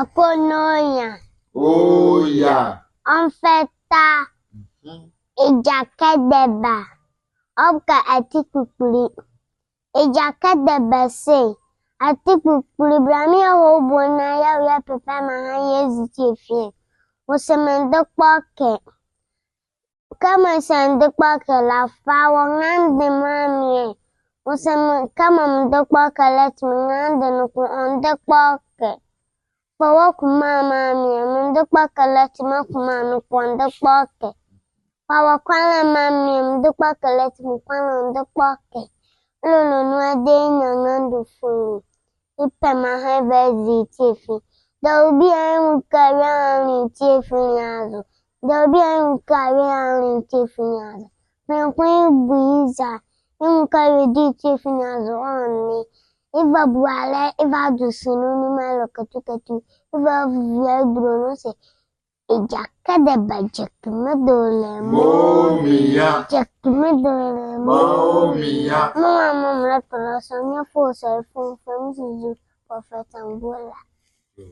Akonoya. Oh yeah. Onfeta. Ejakadeba. Obka atikukuli. Ejakadeba say. Atikukuli brami obona ya pepa mahanye zitiefie. Wosemendokpoke. Kama sendokpoke la fa wongande mamie. Kama mdokpoke let mngande nuku ondokpoke. Fawa kuma mamie mdokpoke let makuma nuku ondokpoke. Fawa kwala mamie mdokpoke let mkwala ondokpoke. Lolo nuade nyangandu fulu. Ipe mahebe zitiefie. There will be a career in Tiffany. There will be a career in Tiffany. When Queen Breeza, you carry the Tiffany on me. If a boile, if I do synonyma locatukatu, if I have grown, say, a jacket the budget to medole, Momia. Jack to medole, Momia. Mamma, let us on your force, I phone from Prophet Angola.